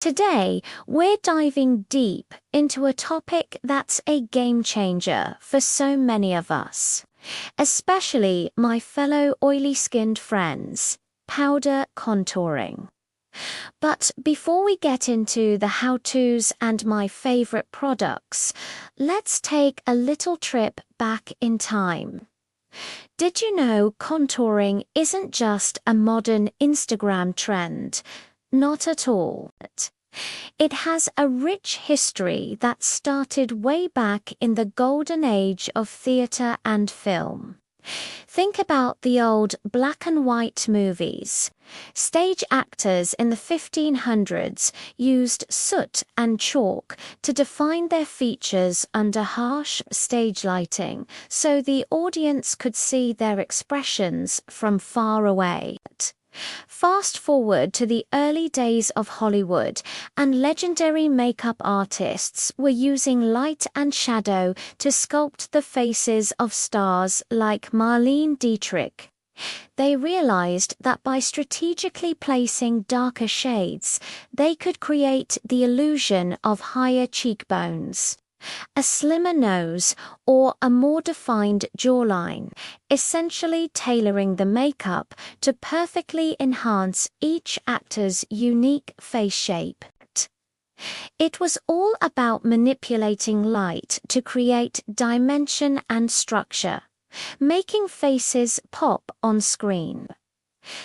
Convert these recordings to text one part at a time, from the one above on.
Today, we're diving deep into a topic that's a game changer for so many of us, especially my fellow oily-skinned friends, powder contouring. But before we get into the how-tos and my favorite products, let's take a little trip back in time. Did you know contouring isn't just a modern Instagram trend? Not at all. It has a rich history that started way back in the golden age of theatre and film. Think about the old black and white movies. Stage actors in the 1500s used soot and chalk to define their features under harsh stage lighting so the audience could see their expressions from far away. Fast forward to the early days of Hollywood, and legendary makeup artists were using light and shadow to sculpt the faces of stars like Marlene Dietrich. They realized that by strategically placing darker shades, they could create the illusion of higher cheekbones, a slimmer nose, or a more defined jawline, essentially tailoring the makeup to perfectly enhance each actor's unique face shape. It was all about manipulating light to create dimension and structure, making faces pop on screen.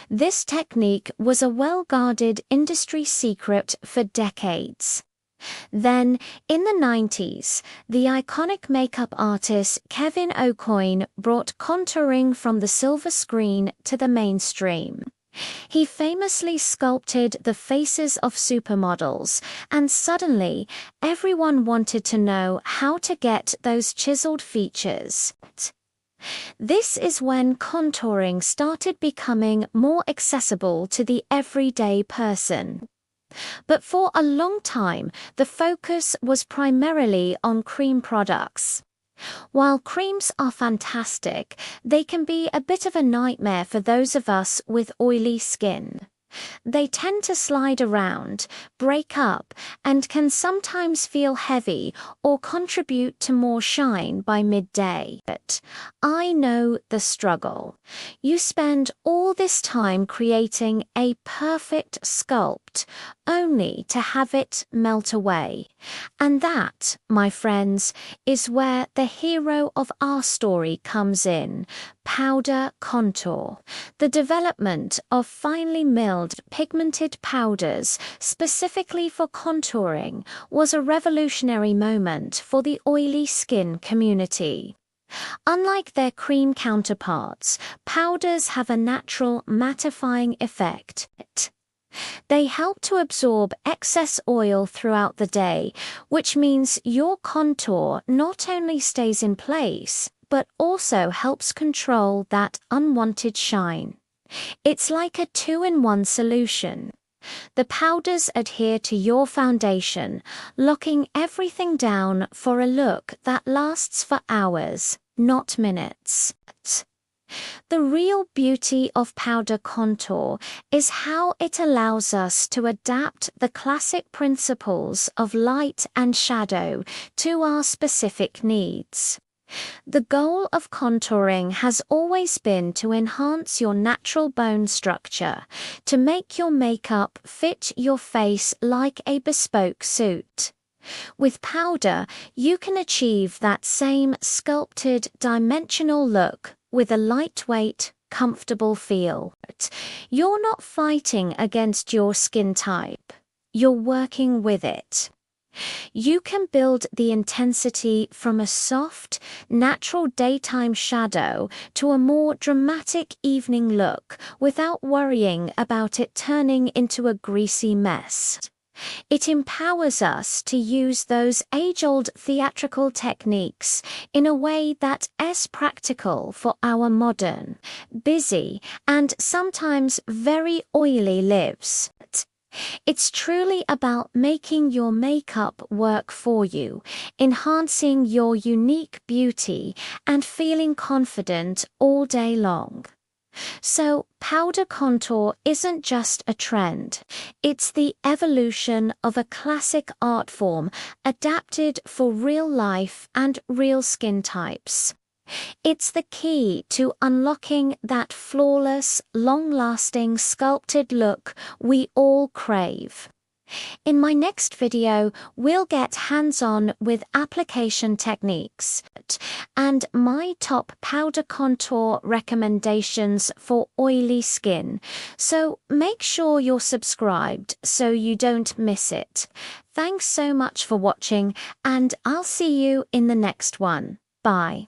This technique was a well-guarded industry secret for decades. Then, in the 90s, the iconic makeup artist Kevin Aucoin brought contouring from the silver screen to the mainstream. He famously sculpted the faces of supermodels, and suddenly, everyone wanted to know how to get those chiseled features. This is when contouring started becoming more accessible to the everyday person. But for a long time, the focus was primarily on cream products. While creams are fantastic, they can be a bit of a nightmare for those of us with oily skin. They tend to slide around, break up, and can sometimes feel heavy or contribute to more shine by midday. But I know the struggle. You spend all this time creating a perfect sculpt, only to have it melt away. And that, my friends, is where the hero of our story comes in: powder contour. The development of finely milled pigmented powders specifically for contouring was a revolutionary moment for the oily skin community. Unlike their cream counterparts, powders have a natural mattifying effect. They help to absorb excess oil throughout the day, which means your contour not only stays in place, but also helps control that unwanted shine. It's like a two-in-one solution. The powders adhere to your foundation, locking everything down for a look that lasts for hours, not minutes. The real beauty of powder contour is how it allows us to adapt the classic principles of light and shadow to our specific needs. The goal of contouring has always been to enhance your natural bone structure, to make your makeup fit your face like a bespoke suit. With powder, you can achieve that same sculpted, dimensional look with a lightweight, comfortable feel. You're not fighting against your skin type. You're working with it. You can build the intensity from a soft, natural daytime shadow to a more dramatic evening look without worrying about it turning into a greasy mess. It empowers us to use those age-old theatrical techniques in a way that is practical for our modern, busy, and sometimes very oily lives. It's truly about making your makeup work for you, enhancing your unique beauty, and feeling confident all day long. So, powder contour isn't just a trend, it's the evolution of a classic art form adapted for real life and real skin types. It's the key to unlocking that flawless, long-lasting sculpted look we all crave. In my next video, we'll get hands-on with application techniques and my top powder contour recommendations for oily skin. So make sure you're subscribed so you don't miss it. Thanks so much for watching, and I'll see you in the next one. Bye.